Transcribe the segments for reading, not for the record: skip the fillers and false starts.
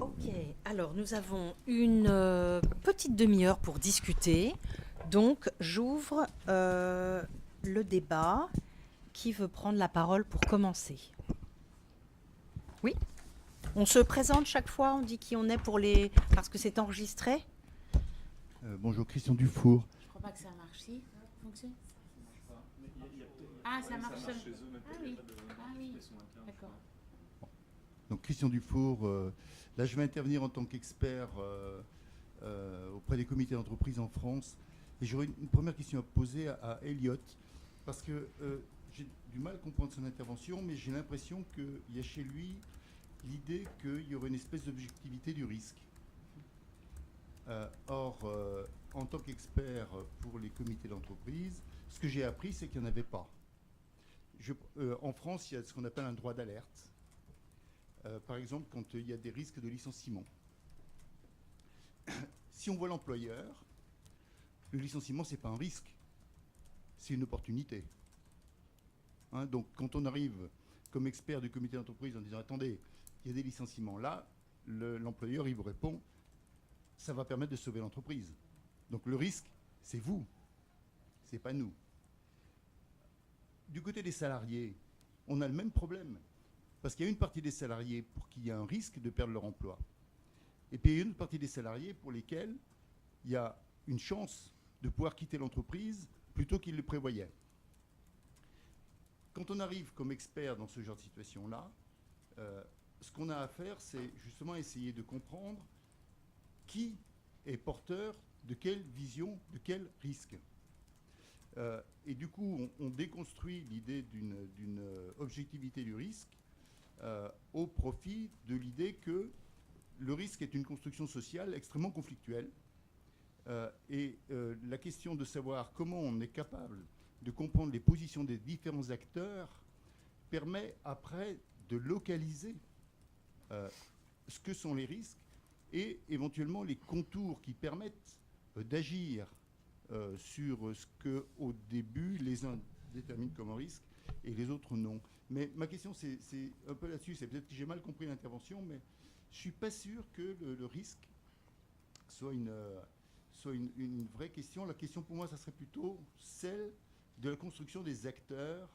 Ok, alors nous avons une petite demi-heure pour discuter. Donc j'ouvre le débat. Qui veut prendre la parole pour commencer? Oui, on se présente chaque fois, on dit qui on est pour les... parce que c'est enregistré. Bonjour, Christian Dufour. Je crois pas que ça marche. Si, ça fonctionne. Ah, ça marche seul. Ah oui, ah oui, d'accord. Donc Christian Dufour, là je vais intervenir en tant qu'expert auprès des comités d'entreprise en France. Et j'aurais une première question à poser à Elliot, parce que j'ai du mal à comprendre son intervention, mais j'ai l'impression qu'il y a chez lui l'idée qu'il y aurait une espèce d'objectivité du risque. Or, en tant qu'expert pour les comités d'entreprise, ce que j'ai appris, c'est qu'il n'y en avait pas. En France, il y a ce qu'on appelle un droit d'alerte. Par exemple, quand il y a des risques de licenciement. Si on voit l'employeur, le licenciement, ce n'est pas un risque, c'est une opportunité. Hein, donc, quand on arrive comme expert du comité d'entreprise en disant « Attendez, il y a des licenciements là », l'employeur, il vous répond « Ça va permettre de sauver l'entreprise ». Donc, le risque, c'est vous, c'est pas nous. Du côté des salariés, on a le même problème. Parce qu'il y a une partie des salariés pour qui il y a un risque de perdre leur emploi. Et puis il y a une partie des salariés pour lesquels il y a une chance de pouvoir quitter l'entreprise plutôt qu'ils le prévoyaient. Quand on arrive comme expert dans ce genre de situation-là, ce qu'on a à faire, c'est justement essayer de comprendre qui est porteur de quelle vision, de quel risque. Et du coup, on déconstruit l'idée d'une objectivité du risque au profit de l'idée que le risque est une construction sociale extrêmement conflictuelle. La question de savoir comment on est capable de comprendre les positions des différents acteurs permet après de localiser ce que sont les risques et éventuellement les contours qui permettent d'agir sur ce que, au début, les uns déterminent comme un risque et les autres non. Mais ma question, c'est un peu là-dessus. C'est peut-être que j'ai mal compris l'intervention, mais je ne suis pas sûr que le risque soit une vraie question. La question pour moi, ça serait plutôt celle de la construction des acteurs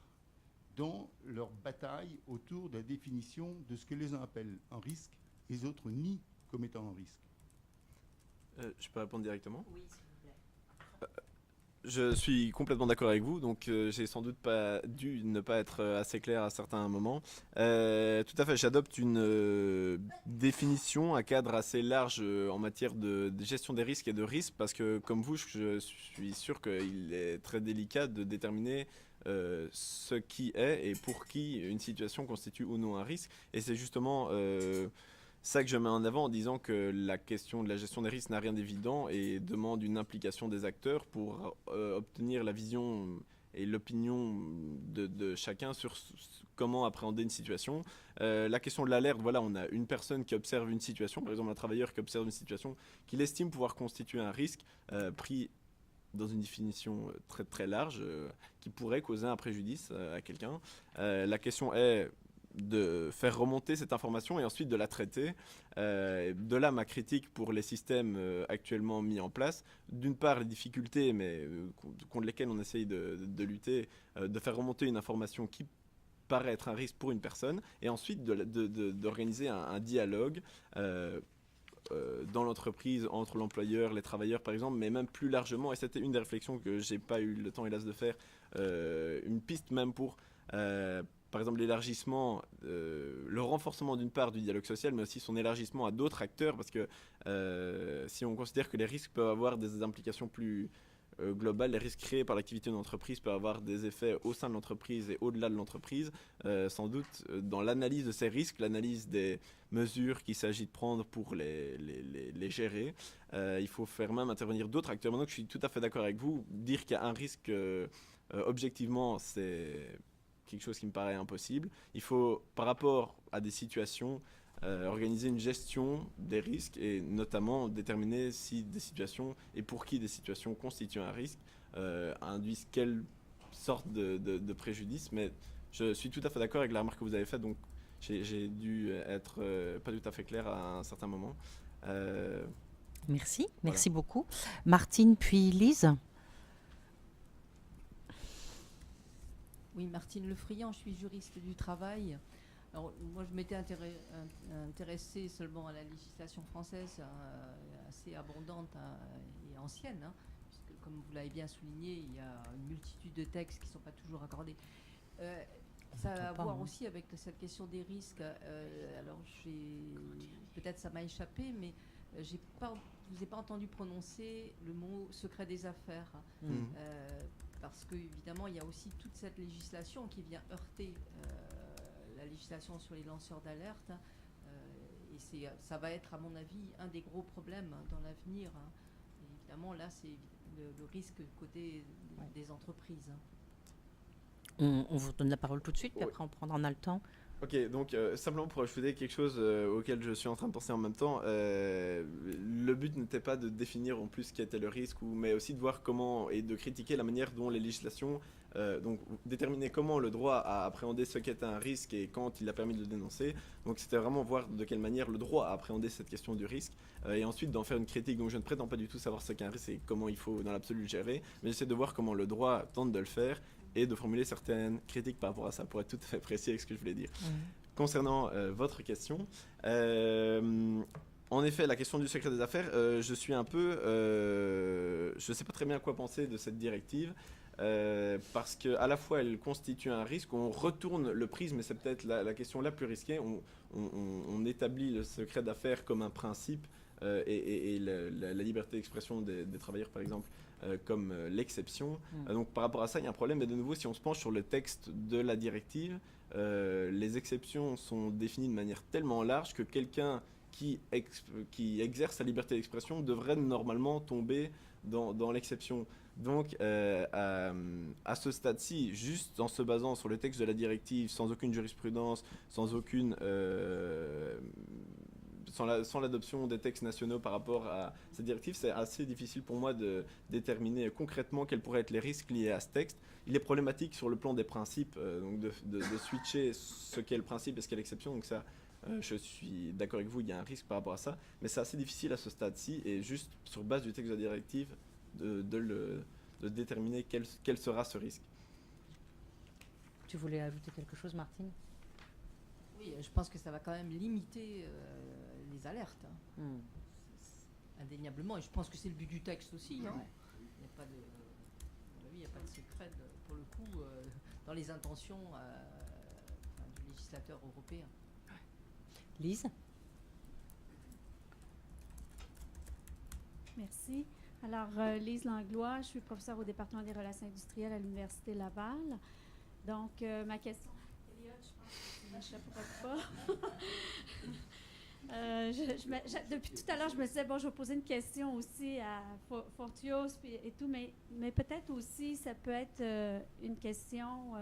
dans leur bataille autour de la définition de ce que les uns appellent un risque et les autres nient comme étant un risque. Je peux répondre directement? Oui, s'il vous plaît. Je suis complètement d'accord avec vous, donc j'ai sans doute pas dû ne pas être assez clair à certains moments. Tout à fait, j'adopte une définition, un cadre assez large en matière de gestion des risques et de risques, parce que comme vous, je suis sûr qu'il est très délicat de déterminer ce qui est et pour qui une situation constitue ou non un risque. Et c'est justement ça que je mets en avant en disant que la question de la gestion des risques n'a rien d'évident et demande une implication des acteurs pour obtenir la vision et l'opinion de chacun sur comment appréhender une situation. La question de l'alerte, voilà, on a une personne qui observe une situation, par exemple un travailleur qui observe une situation qu'il estime pouvoir constituer un risque pris dans une définition très très large qui pourrait causer un préjudice à quelqu'un. La question est de faire remonter cette information et ensuite de la traiter. De là ma critique pour les systèmes actuellement mis en place. D'une part les difficultés mais contre lesquelles on essaye de lutter, de faire remonter une information qui paraît être un risque pour une personne et ensuite d'organiser un dialogue dans l'entreprise, entre l'employeur, les travailleurs par exemple, mais même plus largement, et c'était une des réflexions que j'ai pas eu le temps hélas de faire, une piste même pour par exemple l'élargissement, le renforcement d'une part du dialogue social, mais aussi son élargissement à d'autres acteurs, parce que si on considère que les risques peuvent avoir des implications plus globales, les risques créés par l'activité d'une entreprise peuvent avoir des effets au sein de l'entreprise et au-delà de l'entreprise, sans doute dans l'analyse de ces risques, l'analyse des mesures qu'il s'agit de prendre pour les gérer, il faut faire même intervenir d'autres acteurs. Maintenant que je suis tout à fait d'accord avec vous, dire qu'il y a un risque objectivement, c'est quelque chose qui me paraît impossible. Il faut, par rapport à des situations, organiser une gestion des risques et notamment déterminer si des situations et pour qui des situations constituent un risque, induisent quelle sorte de préjudice. Mais je suis tout à fait d'accord avec la remarque que vous avez faite, donc j'ai dû être pas tout à fait clair à un certain moment. Merci beaucoup. Martine, puis Lise. Oui, Martine Lefriand, je suis juriste du travail. Alors, moi, je m'étais intéressée seulement à la législation française, assez abondante et ancienne, hein, puisque, comme vous l'avez bien souligné, il y a une multitude de textes qui ne sont pas toujours accordés. Ça a à voir aussi avec cette question des risques. Alors, peut-être ça m'a échappé, mais je ne vous ai pas entendu prononcer le mot secret des affaires. Parce qu'évidemment, il y a aussi toute cette législation qui vient heurter la législation sur les lanceurs d'alerte. Et ça va être, à mon avis, un des gros problèmes dans l'avenir. Et évidemment, là, c'est le risque côté des entreprises. On vous donne la parole tout de suite, puis après on a le temps. Ok, donc simplement pour ajouter quelque chose auquel je suis en train de penser en même temps, le but n'était pas de définir en plus ce qu'était le risque, mais aussi de voir comment et de critiquer la manière dont les législations, donc déterminer comment le droit a appréhendé ce qu'est un risque et quand il a permis de le dénoncer. Donc c'était vraiment voir de quelle manière le droit a appréhendé cette question du risque et ensuite d'en faire une critique. Donc je ne prétends pas du tout savoir ce qu'est un risque et comment il faut dans l'absolu le gérer, mais j'essaie de voir comment le droit tente de le faire et de formuler certaines critiques par rapport à ça, pour être tout à fait précis avec ce que je voulais dire. Concernant votre question, en effet, la question du secret des affaires, je suis un peu... je ne sais pas très bien à quoi penser de cette directive, parce qu'à la fois, elle constitue un risque, on retourne le prisme, et c'est peut-être la question la plus risquée, on établit le secret d'affaires comme un principe, et la liberté d'expression des travailleurs, par exemple, comme l'exception. Donc par rapport à ça, il y a un problème. Mais de nouveau, si on se penche sur le texte de la directive, les exceptions sont définies de manière tellement large que quelqu'un qui exerce sa liberté d'expression devrait normalement tomber dans l'exception. Donc à ce stade-ci, juste en se basant sur le texte de la directive, sans aucune jurisprudence, sans aucune... sans l'adoption des textes nationaux par rapport à cette directive, c'est assez difficile pour moi de déterminer concrètement quels pourraient être les risques liés à ce texte. Il est problématique sur le plan des principes, donc de switcher ce qu'est le principe et ce qu'est l'exception. Donc ça, je suis d'accord avec vous, il y a un risque par rapport à ça, mais c'est assez difficile à ce stade-ci et juste sur base du texte de la directive de déterminer quel sera ce risque. Tu voulais ajouter quelque chose, Martine ? Oui, je pense que ça va quand même limiter les alertes, indéniablement, et je pense que c'est le but du texte aussi. Il n'y a pas de secret, pour le coup, dans les intentions du législateur européen. Lise ? Merci. Alors, Lise Langlois, je suis professeure au département des relations industrielles à l'Université Laval. Donc, ma question... Elliot, je pense que tu ne m'échapperas pas. Depuis tout à l'heure, je me disais, bon, je vais poser une question aussi à Fortios et tout, mais peut-être aussi, ça peut être une question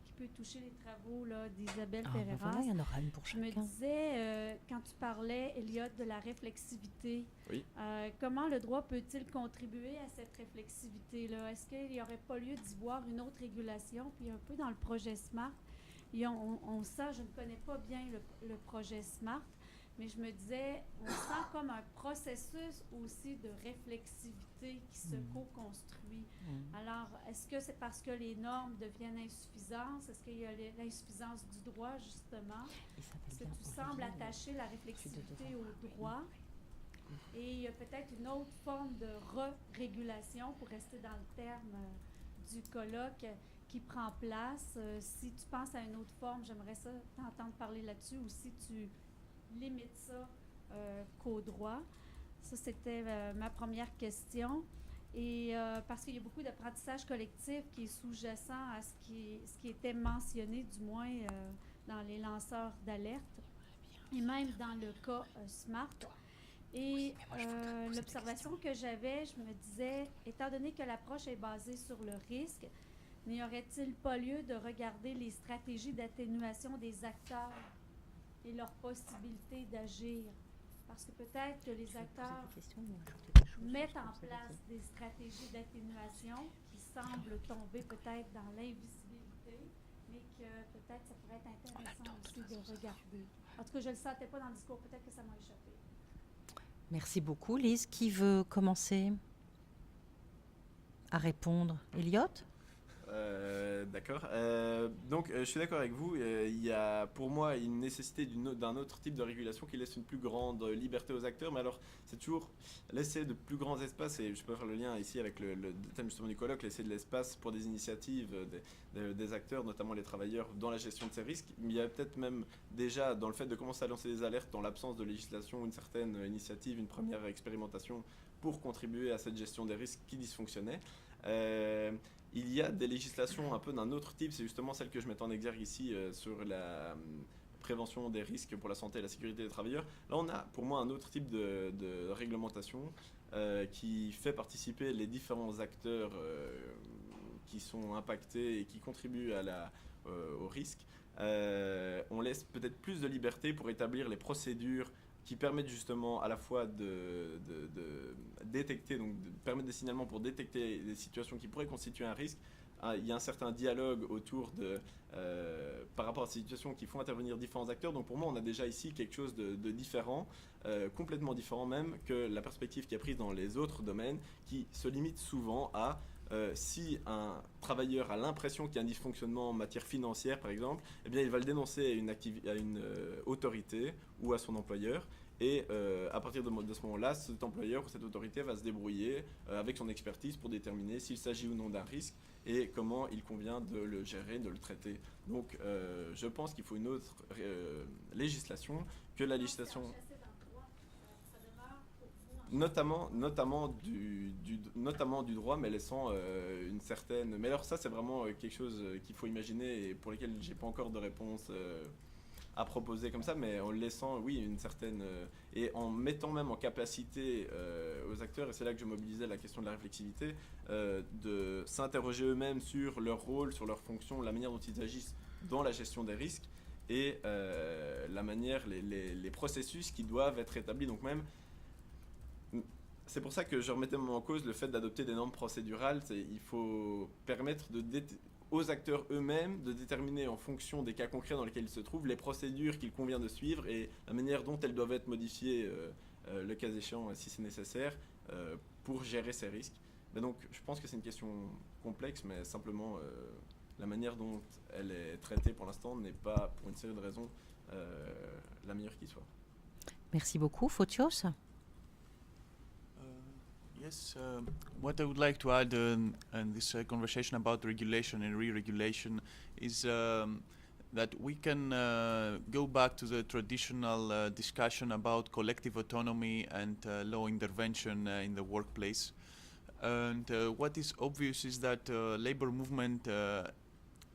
qui peut toucher les travaux d'Isabelle Ferreira. Voilà, il y en aura une pour chacun. Je me disais, quand tu parlais, Elliot, de la réflexivité, comment le droit peut-il contribuer à cette réflexivité-là? Est-ce qu'il n'y aurait pas lieu d'y voir une autre régulation? Puis un peu dans le projet SMART, on sent, je ne connais pas bien le projet SMART, mais je me disais, on sent comme un processus aussi de réflexivité qui se co-construit. Alors, est-ce que c'est parce que les normes deviennent insuffisantes? Est-ce qu'il y a l'insuffisance du droit, justement? Est-ce que tu sembles attacher la réflexivité au droit? Et il y a peut-être une autre forme de re-régulation, pour rester dans le terme du colloque, qui prend place. Si tu penses à une autre forme, j'aimerais ça t'entendre parler là-dessus, ou si tu limite ça qu'au droit. Ça, c'était ma première question. Et parce qu'il y a beaucoup d'apprentissage collectif qui est sous-jacent à ce qui était mentionné, du moins dans les lanceurs d'alerte, et même dans le cas SMART. Et l'observation que j'avais, je me disais, étant donné que l'approche est basée sur le risque, n'y aurait-il pas lieu de regarder les stratégies d'atténuation des acteurs et leur possibilité d'agir? Parce que peut-être que les acteurs mettent en place des stratégies d'atténuation qui semblent tomber peut-être dans l'invisibilité mais que peut-être ça pourrait être intéressant aussi de regarder. En tout cas, je ne le sentais pas dans le discours, peut-être que ça m'a échappé. Merci beaucoup, Lise. Qui veut commencer à répondre? Elliot? D'accord. Donc, je suis d'accord avec vous. Il y a pour moi une nécessité d'un autre type de régulation qui laisse une plus grande liberté aux acteurs. Mais alors, c'est toujours laisser de plus grands espaces, et je peux faire le lien ici avec le thème justement du colloque, laisser de l'espace pour des initiatives des acteurs, notamment les travailleurs, dans la gestion de ces risques. Mais il y a peut-être même déjà, dans le fait de commencer à lancer des alertes dans l'absence de législation, une certaine initiative, une première expérimentation pour contribuer à cette gestion des risques qui dysfonctionnait. Il y a des législations un peu d'un autre type, c'est justement celle que je mets en exergue ici sur la prévention des risques pour la santé et la sécurité des travailleurs. Là, on a pour moi un autre type de réglementation qui fait participer les différents acteurs qui sont impactés et qui contribuent au risque. On laisse peut-être plus de liberté pour établir les procédures qui permettent justement à la fois de détecter, donc de permettre des signalements pour détecter des situations qui pourraient constituer un risque. Il y a un certain dialogue autour par rapport à ces situations qui font intervenir différents acteurs. Donc pour moi, on a déjà ici quelque chose de différent, complètement différent même que la perspective qui est prise dans les autres domaines, qui se limite souvent à si un travailleur a l'impression qu'il y a un dysfonctionnement en matière financière, par exemple, eh bien, il va le dénoncer à une autorité ou à son employeur. Et à partir de ce moment-là, cet employeur ou cette autorité va se débrouiller avec son expertise pour déterminer s'il s'agit ou non d'un risque et comment il convient de le gérer, de le traiter. Donc je pense qu'il faut une autre législation que la législation... Notamment du droit, mais laissant une certaine... Mais alors ça, c'est vraiment quelque chose qu'il faut imaginer et pour lequel j'ai pas encore de réponse à proposer comme ça, mais en laissant, oui, une certaine... et en mettant même en capacité aux acteurs, et c'est là que je mobilisais la question de la réflexivité, de s'interroger eux-mêmes sur leur rôle, sur leur fonction, la manière dont ils agissent dans la gestion des risques et la manière, les processus qui doivent être établis. Donc même... C'est pour ça que je remettais en cause le fait d'adopter des normes procédurales. Il faut permettre aux acteurs eux-mêmes de déterminer en fonction des cas concrets dans lesquels ils se trouvent les procédures qu'il convient de suivre et la manière dont elles doivent être modifiées, le cas échéant, si c'est nécessaire, pour gérer ces risques. Mais donc je pense que c'est une question complexe, mais simplement la manière dont elle est traitée pour l'instant n'est pas, pour une série de raisons, la meilleure qui soit. Merci beaucoup. Fotios? Yes, what I would like to add in this conversation about regulation and re-regulation is that we can go back to the traditional discussion about collective autonomy and law intervention in the workplace. And what is obvious is that labor movement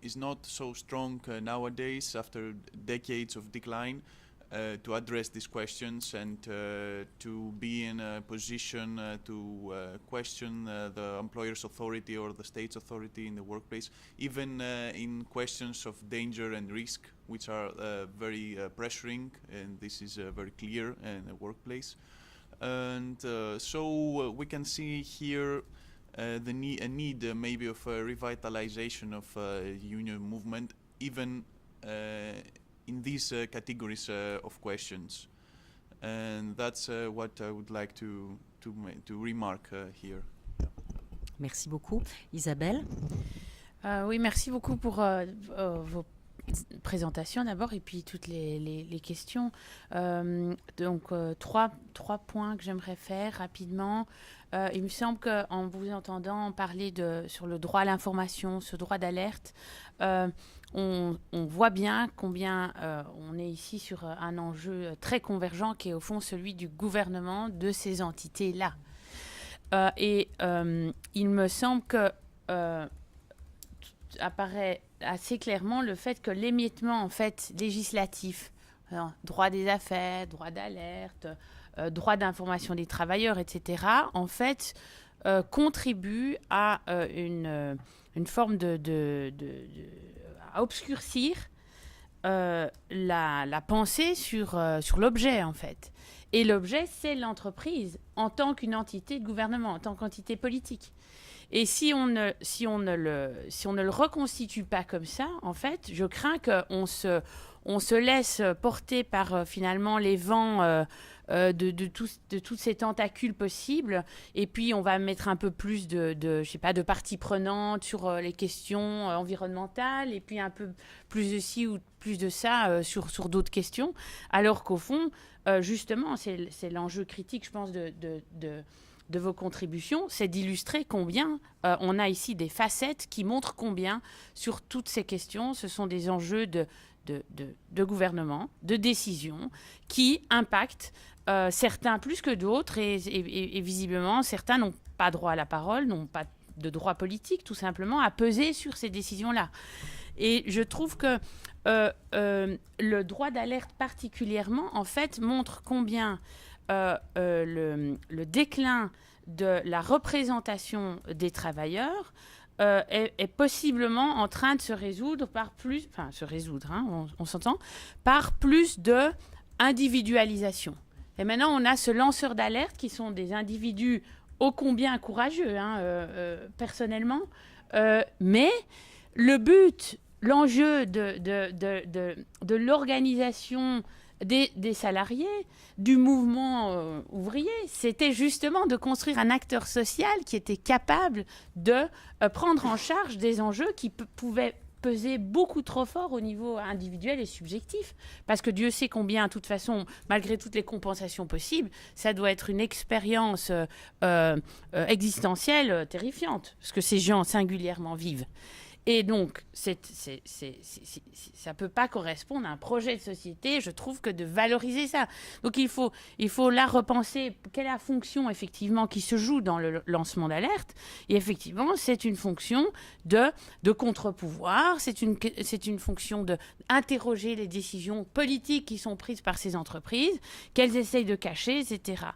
is not so strong nowadays after decades of decline. To address these questions and to be in a position to question the employer's authority or the state's authority in the workplace, even in questions of danger and risk, which are very pressuring, and this is very clear in the workplace. And so we can see here a need maybe of a revitalization of union movement, even in these categories of questions, and that's what I would like to remark here. Yeah. Merci beaucoup. Isabelle? Oui, merci beaucoup pour vos présentations d'abord et puis toutes les questions. Donc, trois points que j'aimerais faire rapidement. Il me semble qu'en vous entendant parler sur le droit à l'information, ce droit d'alerte, on voit bien combien on est ici sur un enjeu très convergent qui est au fond celui du gouvernement de ces entités-là. Il me semble que apparaît assez clairement le fait que l'émiettement en fait législatif, droit des affaires, droit d'alerte, droit d'information des travailleurs, etc., en fait, contribue à une forme à obscurcir la pensée sur l'objet, en fait. Et l'objet, c'est l'entreprise en tant qu'une entité de gouvernement, en tant qu'entité politique. Et si on ne le reconstitue pas comme ça, en fait, je crains qu'on se laisse porter par finalement les vents de toutes ces tentacules possibles, et puis on va mettre un peu plus je sais pas, de parties prenantes sur les questions environnementales, et puis un peu plus de ci ou plus de ça sur d'autres questions, alors qu'au fond, justement, c'est l'enjeu critique, je pense, de vos contributions, c'est d'illustrer combien on a ici des facettes qui montrent combien, sur toutes ces questions, ce sont des enjeux de gouvernement, de décision, qui impactent certains plus que d'autres, et visiblement, certains n'ont pas droit à la parole, n'ont pas de droit politique, tout simplement, à peser sur ces décisions-là. Et je trouve que le droit d'alerte particulièrement, en fait, montre combien le déclin de la représentation des travailleurs est possiblement en train de se résoudre par plus... Enfin, se résoudre, hein, on s'entend, par plus d'individualisation. Et maintenant, on a ce lanceur d'alerte qui sont des individus ô combien courageux, hein, personnellement. Mais le but, l'enjeu de l'organisation des salariés, du mouvement ouvrier, c'était justement de construire un acteur social qui était capable de prendre en charge des enjeux qui pouvaient peser beaucoup trop fort au niveau individuel et subjectif. Parce que Dieu sait combien, de toute façon, malgré toutes les compensations possibles, ça doit être une expérience existentielle terrifiante, ce que ces gens singulièrement vivent. Et donc, ça ne peut pas correspondre à un projet de société, je trouve, que de valoriser ça. Donc, il faut là repenser quelle est la fonction, effectivement, qui se joue dans le lancement d'alerte. Et effectivement, c'est une fonction de contre-pouvoir, c'est une fonction d'interroger les décisions politiques qui sont prises par ces entreprises, qu'elles essayent de cacher, etc.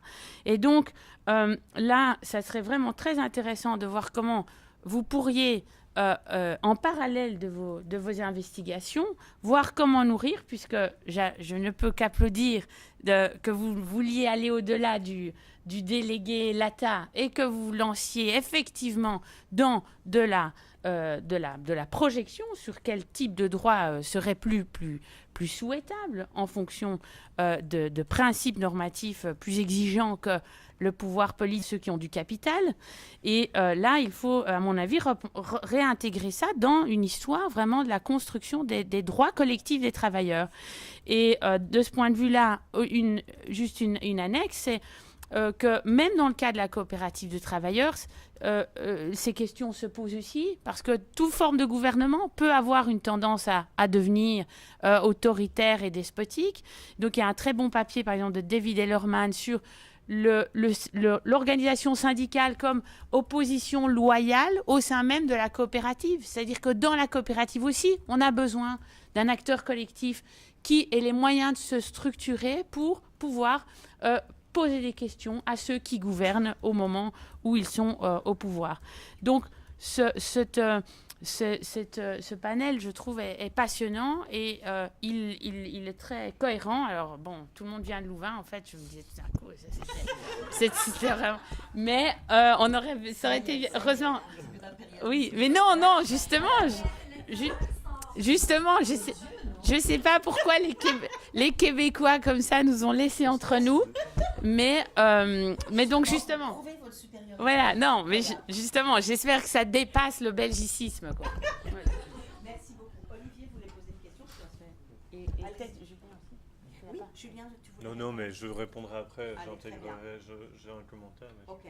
Et donc, là, ça serait vraiment très intéressant de voir comment vous pourriez... en parallèle de vos investigations, voir comment nourrir, puisque je ne peux qu'applaudir que vous vouliez aller au-delà du délégué LATA et que vous lanciez effectivement dans de la projection sur quel type de droit serait plus souhaitable en fonction de principes normatifs plus exigeants que le pouvoir politique de ceux qui ont du capital. Et là, il faut, à mon avis, réintégrer ça dans une histoire vraiment de la construction des droits collectifs des travailleurs. Et de ce point de vue-là, juste une annexe, c'est que même dans le cas de la coopérative de travailleurs, ces questions se posent aussi, parce que toute forme de gouvernement peut avoir une tendance à devenir autoritaire et despotique. Donc il y a un très bon papier, par exemple, de David Ellerman sur l'organisation syndicale comme opposition loyale au sein même de la coopérative. C'est-à-dire que dans la coopérative aussi, on a besoin d'un acteur collectif qui ait les moyens de se structurer pour pouvoir poser des questions à ceux qui gouvernent au moment où ils sont au pouvoir. Donc, ce panel, je trouve, est passionnant et il est très cohérent. Alors, bon, tout le monde vient de Louvain, en fait, je me disais, c'était vraiment... Mais ça aurait été... Heureusement... Oui, mais non, justement, je sais pas pourquoi les Québécois, comme ça, nous ont laissés entre nous. Mais donc, justement... Voilà, non, mais justement, j'espère que ça dépasse le belgicisme, quoi. Voilà. Merci beaucoup. Olivier voulait poser une question. Et peut-être Julien aussi. Oui, Julien, tu voulais... Non, mais je répondrai après. J'intégrerai, j'ai un commentaire. Mais ok.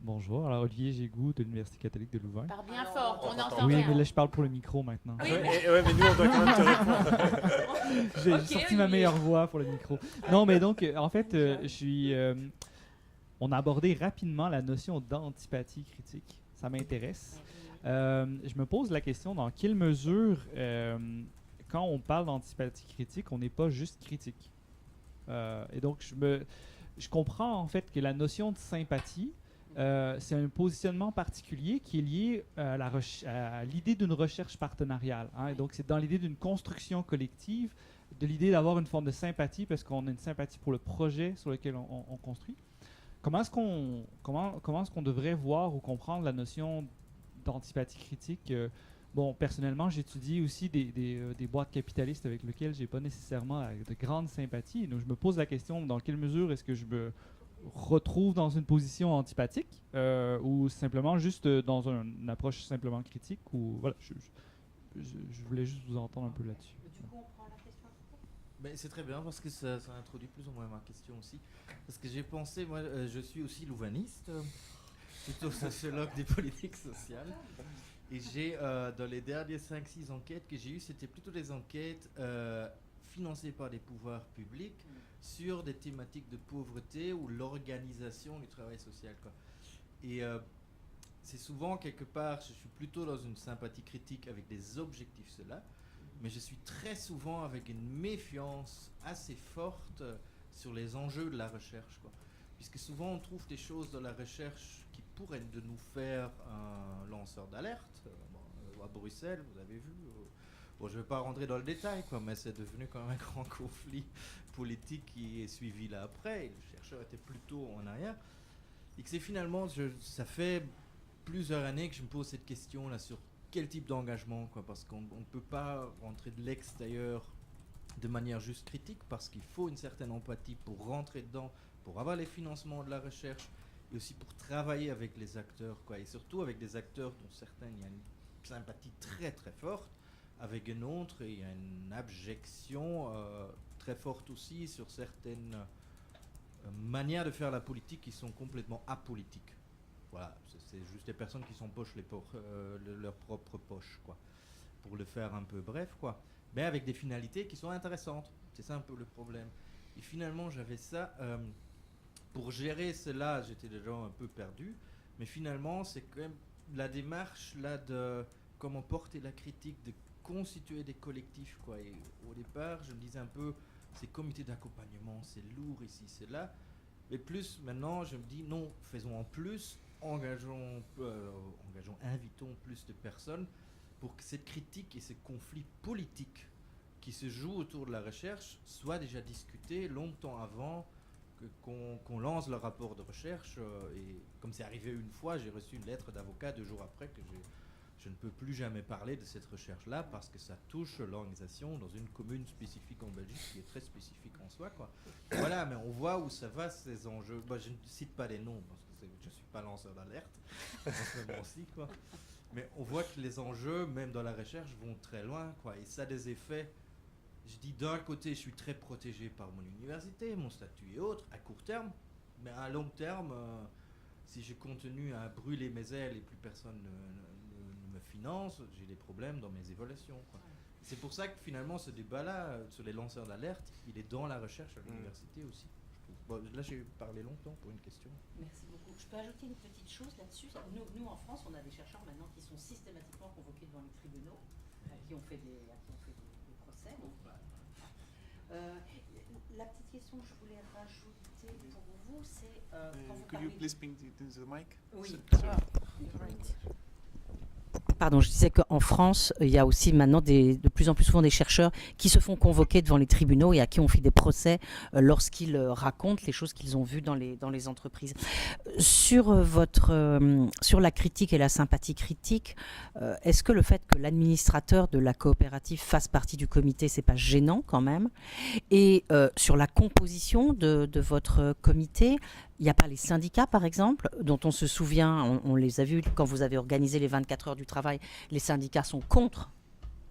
Bonjour, alors Olivier Gégou de l'Université catholique de Louvain. Parle bien fort, on entend Oui, bien. mais là je parle pour le micro maintenant. Oui. Ouais, mais nous on doit quand même te répondre. J'ai sorti ma meilleure voix pour le micro. Non, mais donc, en fait, on a abordé rapidement la notion d'antipathie critique. Ça m'intéresse. Je me pose la question, dans quelle mesure, quand on parle d'antipathie critique, on n'est pas juste critique. Et donc, je comprends en fait que la notion de sympathie, c'est un positionnement particulier qui est lié à l'idée d'une recherche partenariale. Hein, et donc, c'est dans l'idée d'une construction collective, de l'idée d'avoir une forme de sympathie, parce qu'on a une sympathie pour le projet sur lequel on construit. Comment est-ce qu'on devrait voir ou comprendre la notion d'antipathie critique. Bon, personnellement, j'étudie aussi des boîtes capitalistes avec lesquelles j'ai pas nécessairement de grandes sympathies. Donc, je me pose la question, dans quelle mesure est-ce que je me retrouve dans une position antipathique ou simplement juste dans une approche simplement critique ou voilà, je voulais juste vous entendre un peu là-dessus. Du coup, on prend la question. C'est très bien parce que ça introduit plus ou moins ma question aussi. Parce que j'ai pensé, moi je suis aussi louvaniste, plutôt sociologue des politiques sociales. Et j'ai, dans les dernières 5-6 enquêtes que j'ai eues, c'était plutôt des enquêtes financées par des pouvoirs publics sur des thématiques de pauvreté ou l'organisation du travail social, quoi. Et c'est souvent quelque part, je suis plutôt dans une sympathie critique avec des objectifs cela, mais je suis très souvent avec une méfiance assez forte sur les enjeux de la recherche, quoi. Puisque souvent on trouve des choses dans la recherche qui pourraient de nous faire un lanceur d'alerte. À Bruxelles, vous avez vu, bon, je ne vais pas rentrer dans le détail, quoi, mais c'est devenu quand même un grand conflit politique qui est suivi là après. Et le chercheur était plutôt en arrière. Et que c'est finalement, ça fait plusieurs années que je me pose cette question là sur quel type d'engagement, quoi, parce qu'on ne peut pas rentrer de l'extérieur de manière juste critique, parce qu'il faut une certaine empathie pour rentrer dedans, pour avoir les financements de la recherche, et aussi pour travailler avec les acteurs, quoi, et surtout avec des acteurs dont certains, il y a une sympathie très très forte, avec un autre, il y a une abjection très forte aussi sur certaines manières de faire la politique qui sont complètement apolitiques. Voilà, c'est juste des personnes qui s'empochent leur propre poche, quoi, pour le faire un peu bref, quoi, mais avec des finalités qui sont intéressantes. C'est ça un peu le problème. Et finalement, j'avais ça. Pour gérer cela, j'étais déjà un peu perdu, mais finalement, c'est quand même la démarche là de comment porter la critique, de constituer des collectifs, quoi. Et au départ, je me disais un peu, ces comités d'accompagnement, c'est lourd ici, c'est là. Mais plus maintenant, je me dis non, faisons en plus, invitons plus de personnes pour que cette critique et ces conflits politiques qui se jouent autour de la recherche soient déjà discutés longtemps avant qu'on lance le rapport de recherche. Et comme c'est arrivé une fois, j'ai reçu une lettre d'avocat 2 jours après que je ne peux plus jamais parler de cette recherche-là parce que ça touche l'organisation dans une commune spécifique en Belgique qui est très spécifique en soi, quoi. Voilà, mais on voit où ça va, ces enjeux. Moi, je ne cite pas les noms parce que je ne suis pas lanceur d'alerte en ce moment-ci, quoi. Mais on voit que les enjeux, même dans la recherche, vont très loin, quoi. Et ça a des effets. Je dis d'un côté, je suis très protégé par mon université, mon statut et autres, à court terme. Mais à long terme, si je continue à brûler mes ailes et plus personne ne me finance, j'ai des problèmes dans mes évaluations, quoi. C'est pour ça que finalement, ce débat-là, sur les lanceurs d'alerte, il est dans la recherche à l'université aussi. Bon, là, j'ai parlé longtemps pour une question. Merci beaucoup. Je peux ajouter une petite chose là-dessus. Nous, en France, on a des chercheurs maintenant qui sont systématiquement convoqués devant les tribunaux, qui ont fait des procès. Donc, la petite question que je voulais rajouter pour vous, c'est quand vous Could parlez... you please speak into the mic? Oui. Sorry. Pardon, je disais qu'en France, il y a aussi maintenant de plus en plus souvent des chercheurs qui se font convoquer devant les tribunaux et à qui on fait des procès lorsqu'ils racontent les choses qu'ils ont vues dans les entreprises. Sur la critique et la sympathie critique, est-ce que le fait que l'administrateur de la coopérative fasse partie du comité, c'est pas gênant quand même? Et sur la composition de votre comité, il n'y a pas les syndicats, par exemple, dont on se souvient, on les a vus quand vous avez organisé les 24 heures du travail, les syndicats sont contre,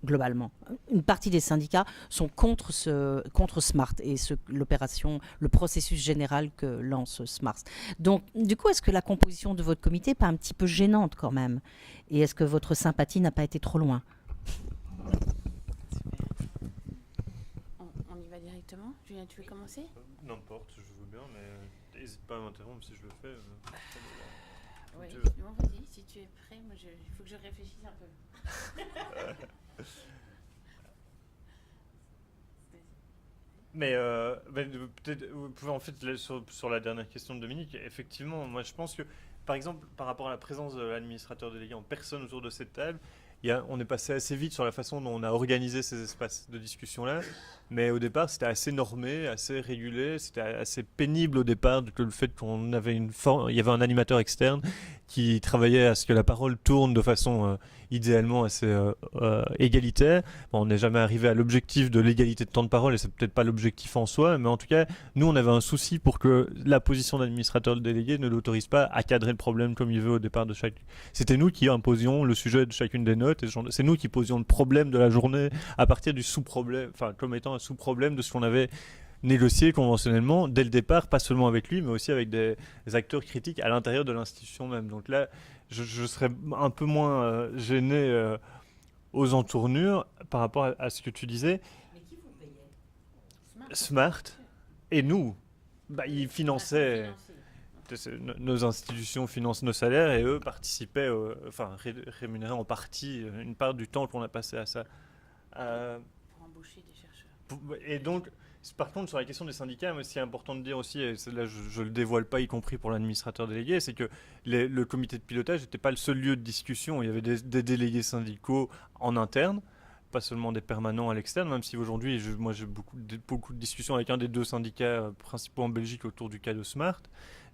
globalement. Une partie des syndicats sont contre Smart et le processus général que lance Smart. Donc, du coup, est-ce que la composition de votre comité n'est pas un petit peu gênante quand même? Et est-ce que votre sympathie n'a pas été trop loin? On y va directement. Julien, tu veux commencer? N'importe, je veux bien, mais n'hésite pas à m'interrompre si je le fais. Oui, bon, vas-y, si tu es prêt, moi il faut que je réfléchisse un peu. Mais peut-être, vous pouvez en fait, sur la dernière question de Dominique, effectivement, moi je pense que, par exemple, par rapport à la présence de l'administrateur délégué en personne autour de cette table, il on est passé assez vite sur la façon dont on a organisé ces espaces de discussion-là. Mais au départ, c'était assez normé, assez régulé. C'était assez pénible au départ que le fait qu'on avait il y avait un animateur externe qui travaillait à ce que la parole tourne de façon idéalement assez égalitaire. Bon, on n'est jamais arrivé à l'objectif de l'égalité de temps de parole et c'est peut-être pas l'objectif en soi, mais en tout cas, nous, on avait un souci pour que la position d'administrateur délégué ne l'autorise pas à cadrer le problème comme il veut au départ de chaque. C'était nous qui imposions le sujet de chacune des notes et c'est nous qui posions le problème de la journée à partir du sous-problème, enfin, comme étant un sous-problème de ce qu'on avait négocié conventionnellement dès le départ, pas seulement avec lui, mais aussi avec des acteurs critiques à l'intérieur de l'institution même. Donc là, je serais un peu moins gêné aux entournures par rapport à ce que tu disais. Mais qui vous payait? Smart et nous. Ils finançaient. Nos institutions financent nos salaires et eux participaient, rémunéraient en partie une part du temps qu'on a passé à ça. Pour embaucher des chercheurs. Et donc, par contre, sur la question des syndicats, ce qui est important de dire aussi, et là je ne le dévoile pas, y compris pour l'administrateur délégué, c'est que le comité de pilotage n'était pas le seul lieu de discussion. Il y avait des délégués syndicaux en interne, pas seulement des permanents à l'externe, même si aujourd'hui, moi j'ai beaucoup de discussions avec un des 2 syndicats principaux en Belgique autour du cas de Smart.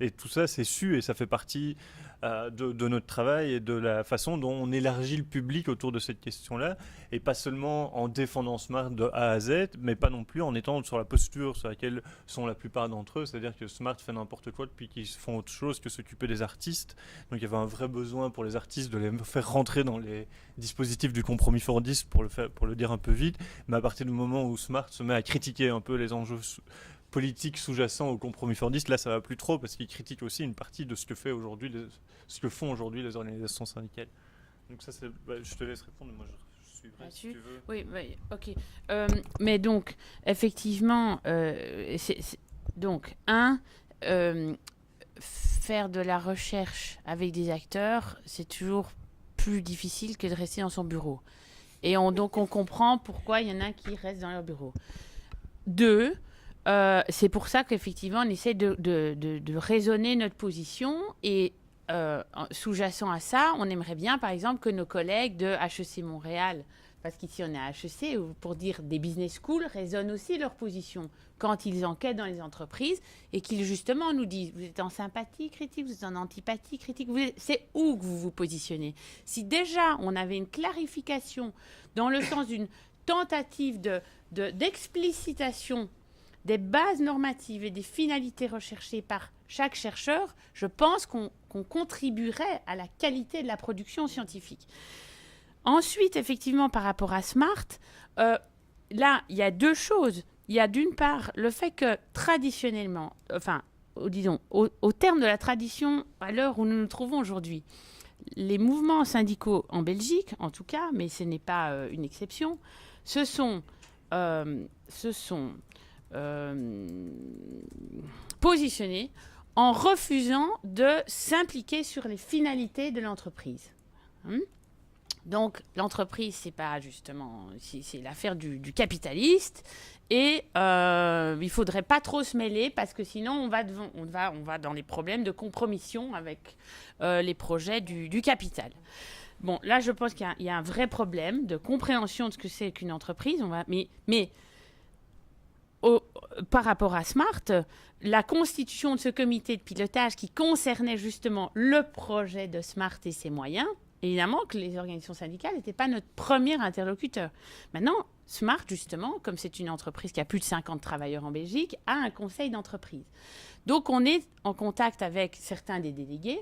Et tout ça, c'est su et ça fait partie de notre travail et de la façon dont on élargit le public autour de cette question-là. Et pas seulement en défendant Smart de A à Z, mais pas non plus en étant sur la posture sur laquelle sont la plupart d'entre eux. C'est-à-dire que Smart fait n'importe quoi depuis qu'ils font autre chose que s'occuper des artistes. Donc il y avait un vrai besoin pour les artistes de les faire rentrer dans les dispositifs du compromis fordiste, pour le dire un peu vite. Mais à partir du moment où Smart se met à critiquer un peu les enjeux politique sous-jacent au compromis fordiste, là ça va plus trop parce qu'ils critiquent aussi une partie de ce que font aujourd'hui les organisations syndicales. Donc ça c'est, je te laisse répondre, moi je suivrai si tu veux. Oui, ok. Mais donc effectivement, faire de la recherche avec des acteurs, c'est toujours plus difficile que de rester dans son bureau. Et donc on comprend pourquoi il y en a qui restent dans leur bureau. 2, c'est pour ça qu'effectivement, on essaie de raisonner notre position et sous-jacent à ça, on aimerait bien, par exemple, que nos collègues de HEC Montréal, parce qu'ici on est à HEC, pour dire des business schools, raisonnent aussi leur position quand ils enquêtent dans les entreprises et qu'ils justement nous disent, vous êtes en sympathie critique, vous êtes en antipathie critique, c'est où que vous vous positionnez. Si déjà on avait une clarification dans le sens d'une tentative d'explicitation des bases normatives et des finalités recherchées par chaque chercheur, je pense qu'on contribuerait à la qualité de la production scientifique. Ensuite, effectivement, par rapport à Smart, là, il y a 2 choses. Il y a d'une part le fait que traditionnellement, au terme de la tradition, à l'heure où nous nous trouvons aujourd'hui, les mouvements syndicaux en Belgique, en tout cas, mais ce n'est pas une exception, se sont positionnés en refusant de s'impliquer sur les finalités de l'entreprise. Donc l'entreprise, c'est pas justement, c'est l'affaire du capitaliste et il faudrait pas trop se mêler parce que sinon on va dans les problèmes de compromission avec les projets du capital. Bon, là je pense qu'il y a un vrai problème de compréhension de ce que c'est qu'une entreprise. Mais par rapport à Smart, la constitution de ce comité de pilotage qui concernait justement le projet de Smart et ses moyens, évidemment que les organisations syndicales n'étaient pas notre premier interlocuteur. Maintenant, Smart, justement, comme c'est une entreprise qui a plus de 50 travailleurs en Belgique, a un conseil d'entreprise. Donc, on est en contact avec certains des délégués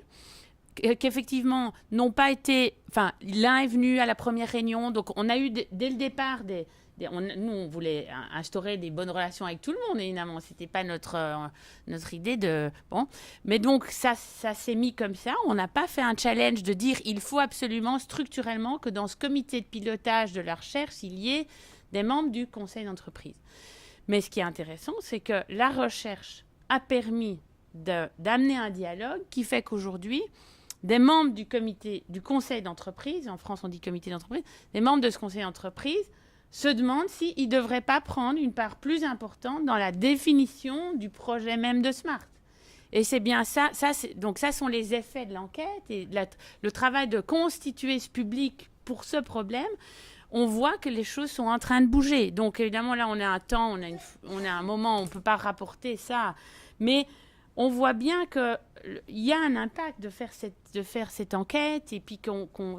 qu'effectivement n'ont pas été... Enfin, l'un est venu à la première réunion, donc on a eu dès le départ nous, on voulait instaurer des bonnes relations avec tout le monde, évidemment. Ce n'était pas notre idée de... Bon. Mais donc, ça s'est mis comme ça. On n'a pas fait un challenge de dire il faut absolument, structurellement, que dans ce comité de pilotage de la recherche, il y ait des membres du conseil d'entreprise. Mais ce qui est intéressant, c'est que la recherche a permis d'amener un dialogue qui fait qu'aujourd'hui, des membres du conseil d'entreprise, en France on dit comité d'entreprise, des membres de ce conseil d'entreprise se demandent s'ils ne devraient pas prendre une part plus importante dans la définition du projet même de Smart. Et c'est bien donc ça sont les effets de l'enquête et le travail de constituer ce public pour ce problème, on voit que les choses sont en train de bouger. Donc évidemment, là, on a un temps, on a un moment, on ne peut pas rapporter ça. Mais on voit bien qu'il y a un impact de faire cette enquête et puis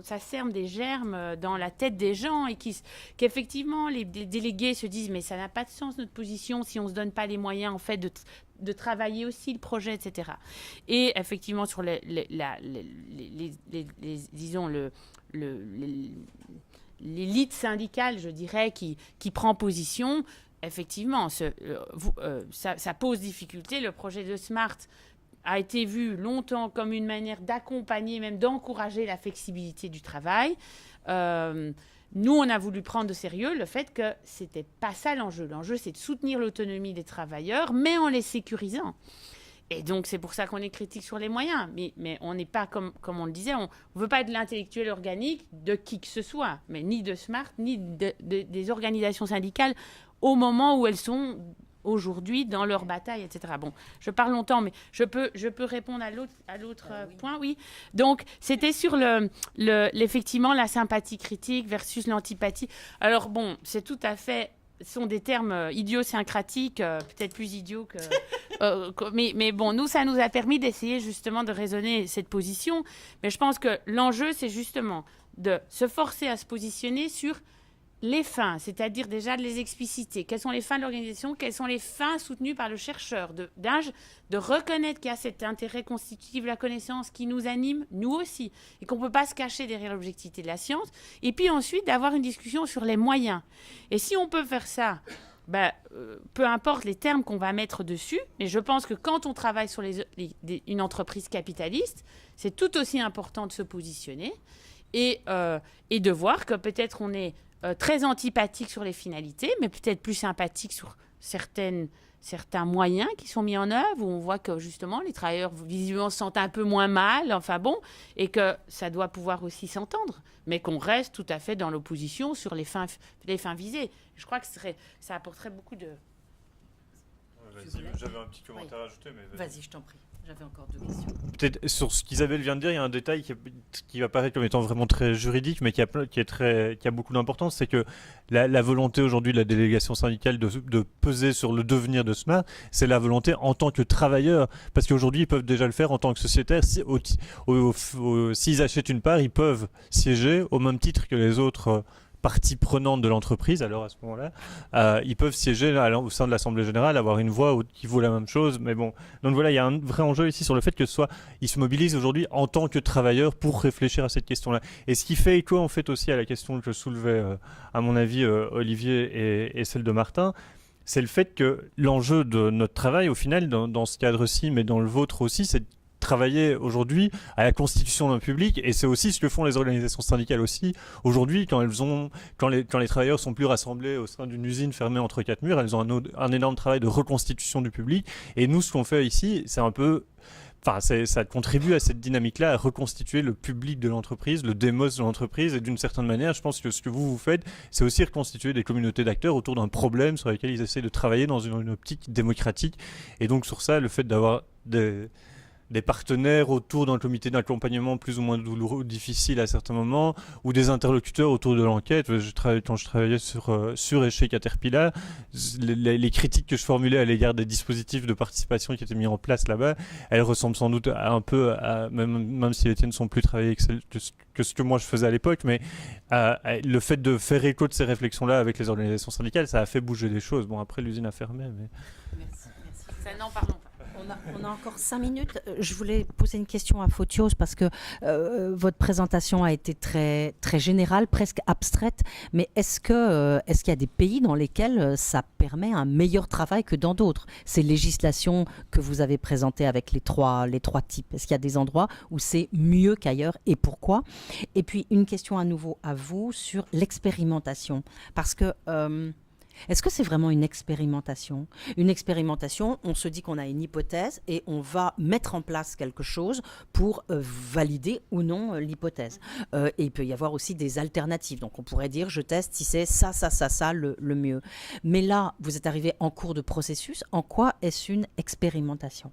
ça sème des germes dans la tête des gens et qu'effectivement, les délégués se disent « mais ça n'a pas de sens notre position si on ne se donne pas les moyens en fait de travailler aussi le projet, etc. » Et effectivement, sur disons, l'élite syndicale, je dirais, qui prend position, effectivement, ça pose difficulté. Le projet de Smart a été vu longtemps comme une manière d'accompagner, même d'encourager la flexibilité du travail. Nous, on a voulu prendre de sérieux le fait que ce n'était pas ça l'enjeu. L'enjeu, c'est de soutenir l'autonomie des travailleurs, mais en les sécurisant. Et donc, c'est pour ça qu'on est critique sur les moyens. Mais on n'est pas, comme on le disait, on ne veut pas être l'intellectuel organique de qui que ce soit, mais ni de Smart, ni des organisations syndicales au moment où elles sont aujourd'hui dans leur bataille, etc. Bon, je parle longtemps, mais je peux répondre à l'autre point, oui. Donc, c'était sur effectivement la sympathie critique versus l'antipathie. Alors, bon, c'est tout à fait... Ce sont des termes idiosyncratiques, peut-être plus idiots que... mais bon, nous, ça nous a permis d'essayer justement de raisonner cette position. Mais je pense que l'enjeu, c'est justement de se forcer à se positionner sur les fins, c'est-à-dire déjà de les expliciter. Quelles sont les fins de l'organisation? Quelles sont les fins soutenues par le chercheur de reconnaître qu'il y a cet intérêt constitutif de la connaissance qui nous anime, nous aussi, et qu'on ne peut pas se cacher derrière l'objectivité de la science. Et puis ensuite, d'avoir une discussion sur les moyens. Et si on peut faire ça, peu importe les termes qu'on va mettre dessus, mais je pense que quand on travaille sur une entreprise capitaliste, c'est tout aussi important de se positionner et de voir que peut-être on est très antipathique sur les finalités, mais peut-être plus sympathique sur certains moyens qui sont mis en œuvre, où on voit que justement les travailleurs visiblement se sentent un peu moins mal, enfin bon, et que ça doit pouvoir aussi s'entendre, mais qu'on reste tout à fait dans l'opposition sur les fins visées. Je crois que ça apporterait beaucoup de... J'avais un petit commentaire à ajouter, mais... Vas-y, je t'en prie. J'avais encore 2 questions. Peut-être sur ce qu'Isabelle vient de dire, il y a un détail qui va paraître comme étant vraiment très juridique, mais qui a beaucoup d'importance, c'est que la volonté aujourd'hui de la délégation syndicale de peser sur le devenir de Smart, c'est la volonté en tant que travailleur, parce qu'aujourd'hui ils peuvent déjà le faire en tant que sociétaire. S'ils achètent une part, ils peuvent siéger au même titre que les autres partie prenante de l'entreprise. Alors à ce moment-là, ils peuvent siéger au sein de l'Assemblée Générale, avoir une voix qui vaut la même chose. Mais bon, donc voilà, il y a un vrai enjeu ici sur le fait que ils se mobilisent aujourd'hui en tant que travailleurs pour réfléchir à cette question-là. Et ce qui fait écho en fait aussi à la question que soulevait, à mon avis, Olivier et celle de Martin, c'est le fait que l'enjeu de notre travail, au final, dans ce cadre-ci, mais dans le vôtre aussi, c'est travailler aujourd'hui à la constitution d'un public, et c'est aussi ce que font les organisations syndicales aussi aujourd'hui quand les travailleurs sont plus rassemblés au sein d'une usine fermée entre 4 murs, elles ont un énorme travail de reconstitution du public. Et nous, ce qu'on fait ici, c'est un peu... ça contribue à cette dynamique-là, à reconstituer le public de l'entreprise, le démos de l'entreprise, et d'une certaine manière, je pense que ce que vous faites, c'est aussi reconstituer des communautés d'acteurs autour d'un problème sur lequel ils essaient de travailler dans une optique démocratique. Et donc sur ça, le fait d'avoir des partenaires autour d'un comité d'accompagnement plus ou moins douloureux ou difficile à certains moments, ou des interlocuteurs autour de l'enquête. Quand je travaillais sur et chez Caterpillar, les critiques que je formulais à l'égard des dispositifs de participation qui étaient mis en place là-bas, elles ressemblent sans doute un peu à, même si les tiennes sont plus travaillées que ce que moi je faisais à l'époque, mais le fait de faire écho de ces réflexions-là avec les organisations syndicales, ça a fait bouger des choses. Bon, après l'usine a fermé, mais... Merci. Ça, n'en parlons pas. On a encore 5 minutes. Je voulais poser une question à Photios parce que votre présentation a été très, très générale, presque abstraite. Mais est-ce qu'il y a des pays dans lesquels ça permet un meilleur travail que dans d'autres? Ces législations que vous avez présentées avec les trois types, est-ce qu'il y a des endroits où c'est mieux qu'ailleurs et pourquoi? Et puis une question à nouveau à vous sur l'expérimentation. Parce que... est-ce que c'est vraiment une expérimentation? Une expérimentation, on se dit qu'on a une hypothèse et on va mettre en place quelque chose pour valider ou non l'hypothèse. Et il peut y avoir aussi des alternatives. Donc on pourrait dire, je teste si c'est ça le mieux. Mais là, vous êtes arrivé en cours de processus. En quoi est-ce une expérimentation?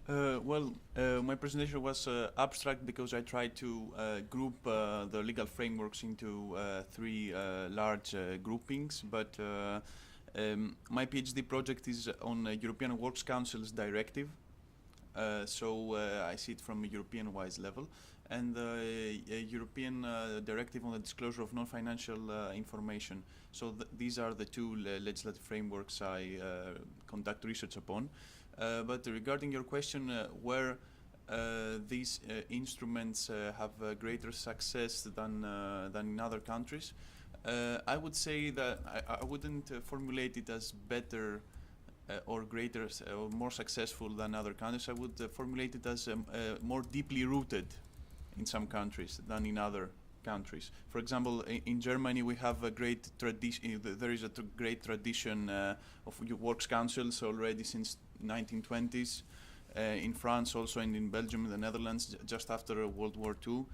My presentation was abstract because I tried to group the legal frameworks into three large groupings, but my PhD project is on European Works Council's directive, so I see it from a European-wise level, and the European directive on the disclosure of non-financial information. So these are the two legislative frameworks I conduct research upon. But regarding your question, where these instruments have greater success than in other countries, I would say that I wouldn't formulate it as better or greater or more successful than other countries. I would formulate it as more deeply rooted in some countries than in other countries. For example, in Germany we have a great tradition. There is a great tradition of works councils already since 1920s. In France also, and in Belgium and the Netherlands just after World War II.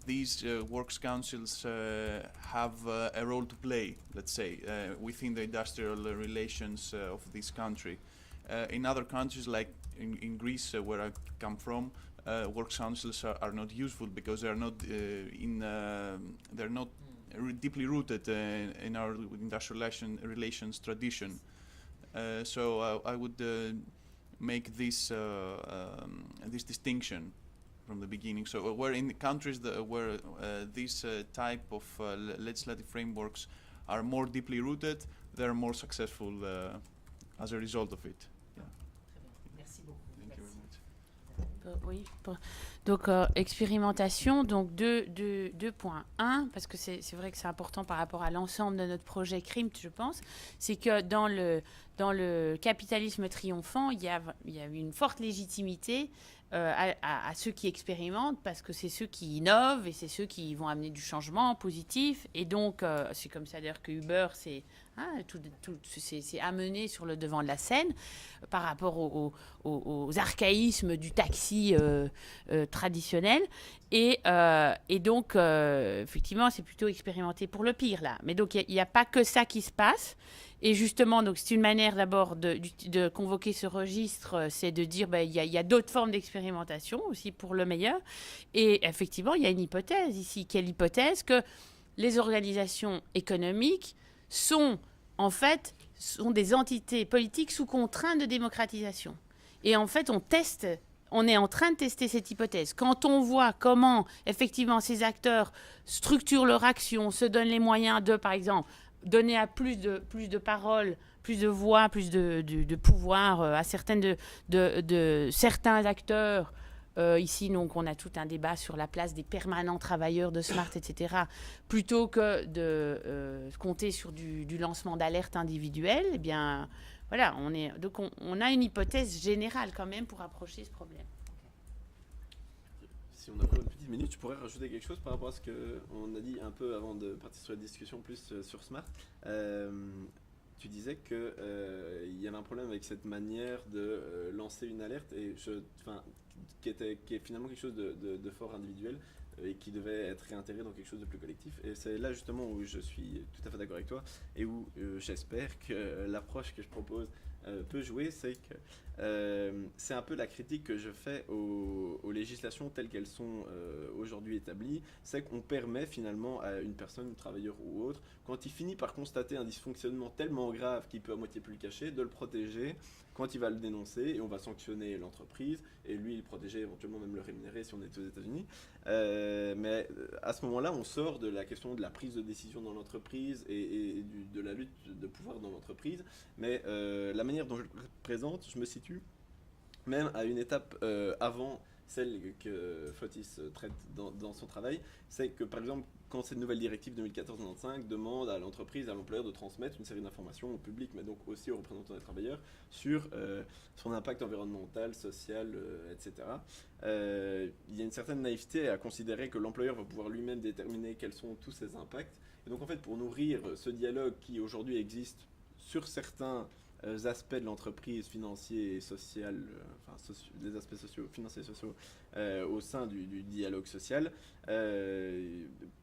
These works councils have a role to play, let's say, within the industrial relations of this country. In other countries, like in Greece, where I come from, works councils are not useful because they are not deeply rooted in our industrial relations tradition. So I would make this distinction from the beginning. So where in the countries where these type of legislative frameworks are more deeply rooted, they're more successful as a result of it. Yeah. Merci beaucoup. Thank you very much. Oui. Donc, expérimentation, donc 2.1, parce que c'est vrai que c'est important par rapport à l'ensemble de notre projet CRIMT, je pense, c'est que dans le capitalisme triomphant, il y a une forte légitimité à ceux qui expérimentent, parce que c'est ceux qui innovent et c'est ceux qui vont amener du changement positif. Et donc, c'est comme ça d'ailleurs que Uber c'est amené sur le devant de la scène par rapport aux archaïsmes du taxi traditionnel. Et donc, effectivement, c'est plutôt expérimenté pour le pire, là. Mais donc, il n'y a pas que ça qui se passe. Et justement, donc c'est une manière d'abord de convoquer ce registre, c'est de dire il y a d'autres formes d'expérimentation aussi pour le meilleur. Et effectivement, il y a une hypothèse ici. Quelle hypothèse? Que les organisations économiques sont des entités politiques sous contrainte de démocratisation. Et en fait, on est en train de tester cette hypothèse. Quand on voit comment, effectivement, ces acteurs structurent leur action, se donnent les moyens de, par exemple, donner à plus de paroles, plus de voix, plus de pouvoir à certains acteurs. Ici, donc, on a tout un débat sur la place des permanents travailleurs de Smart, etc. Plutôt que de compter sur du lancement d'alerte individuelle, eh bien, voilà, on a une hypothèse générale quand même pour approcher ce problème. Si on a encore une petite minute, je pourrais rajouter quelque chose par rapport à ce qu'on a dit un peu avant de partir sur la discussion plus sur Smart. Tu disais qu'il y avait un problème avec cette manière de lancer une alerte qui est finalement quelque chose de fort individuel et qui devait être réintégré dans quelque chose de plus collectif. Et c'est là justement où je suis tout à fait d'accord avec toi et où j'espère que l'approche que je propose peut jouer, c'est que c'est un peu la critique que je fais aux législations telles qu'elles sont aujourd'hui établies, c'est qu'on permet finalement à une personne, un travailleur ou autre, quand il finit par constater un dysfonctionnement tellement grave qu'il peut à moitié plus le cacher, de le protéger quand il va le dénoncer, et on va sanctionner l'entreprise, et lui, il protégeait, éventuellement même le rémunérer si on est aux États-Unis. Mais à ce moment-là, on sort de la question de la prise de décision dans l'entreprise et de la lutte de pouvoir dans l'entreprise. Mais la manière dont je le présente, je me situe même à une étape avant celle que Fotis traite dans son travail, c'est que par exemple, quand cette nouvelle directive 2014-95 demande à l'entreprise, à l'employeur de transmettre une série d'informations au public, mais donc aussi aux représentants des travailleurs, sur son impact environnemental, social, etc. Il y a une certaine naïveté à considérer que l'employeur va pouvoir lui-même déterminer quels sont tous ces impacts. Et donc en fait, pour nourrir ce dialogue qui aujourd'hui existe sur certains aspects de l'entreprise financier et social, des aspects financiers et sociaux au sein du dialogue social.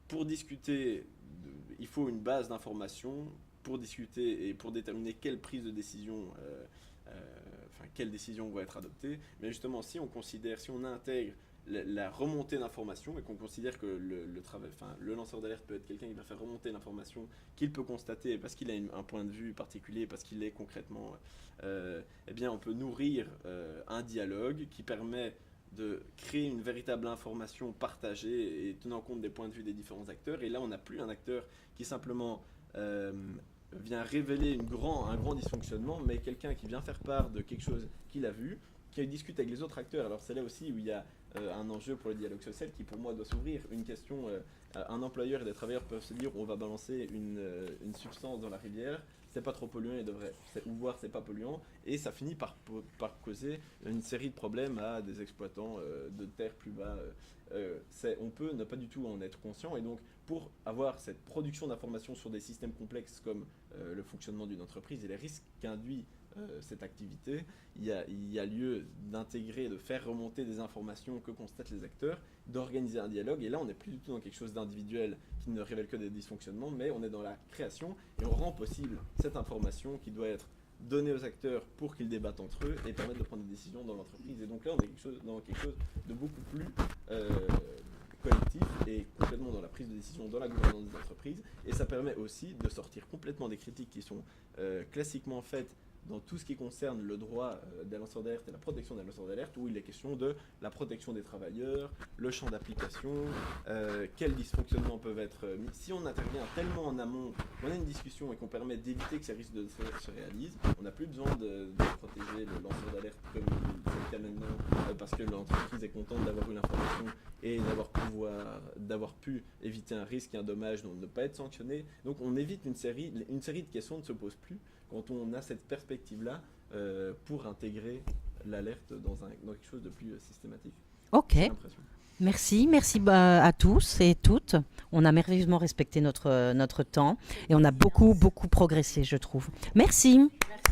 Pour discuter, il faut une base d'information pour discuter et pour déterminer quelle prise de décision quelles décisions vont être adoptées. Mais justement, si on intègre la remontée d'informations et qu'on considère que le lanceur d'alerte peut être quelqu'un qui va faire remonter l'information qu'il peut constater parce qu'il a un point de vue particulier, parce qu'il est concrètement, eh bien on peut nourrir un dialogue qui permet de créer une véritable information partagée et tenant compte des points de vue des différents acteurs. Et là, on n'a plus un acteur qui simplement vient révéler un grand dysfonctionnement, mais quelqu'un qui vient faire part de quelque chose qu'il a vu, qui discute avec les autres acteurs. Alors c'est là aussi où il y a un enjeu pour le dialogue social qui pour moi doit s'ouvrir. Une question, un employeur et des travailleurs peuvent se dire on va balancer une substance dans la rivière, c'est pas trop polluant, ou voir c'est pas polluant, et ça finit par causer une série de problèmes à des exploitants de terre plus bas. On peut ne pas du tout en être conscient, et donc pour avoir cette production d'informations sur des systèmes complexes comme le fonctionnement d'une entreprise et les risques qu'induit cette activité, il y a lieu d'intégrer, de faire remonter des informations que constatent les acteurs, d'organiser un dialogue, et là on n'est plus du tout dans quelque chose d'individuel qui ne révèle que des dysfonctionnements, mais on est dans la création et on rend possible cette information qui doit être donnée aux acteurs pour qu'ils débattent entre eux et permettre de prendre des décisions dans l'entreprise. Et donc là on est dans quelque chose de beaucoup plus collectif et complètement dans la prise de décision, dans la gouvernance des entreprises, et ça permet aussi de sortir complètement des critiques qui sont classiquement faites dans tout ce qui concerne le droit des lanceurs d'alerte et la protection des lanceurs d'alerte, où il est question de la protection des travailleurs, le champ d'application, quels dysfonctionnements peuvent être mis. Si on intervient tellement en amont, on a une discussion et qu'on permet d'éviter que ces risques se réalisent, on n'a plus besoin de protéger le lanceur d'alerte comme c'est le cas maintenant, parce que l'entreprise est contente d'avoir eu l'information et d'avoir pu éviter un risque et un dommage, donc ne pas être sanctionné. Donc on évite une série de questions ne se posent plus quand on a cette perspective-là pour intégrer l'alerte dans quelque chose de plus systématique. Ok, merci à tous et toutes. On a merveilleusement respecté notre temps et on a beaucoup progressé, je trouve. Merci. Merci.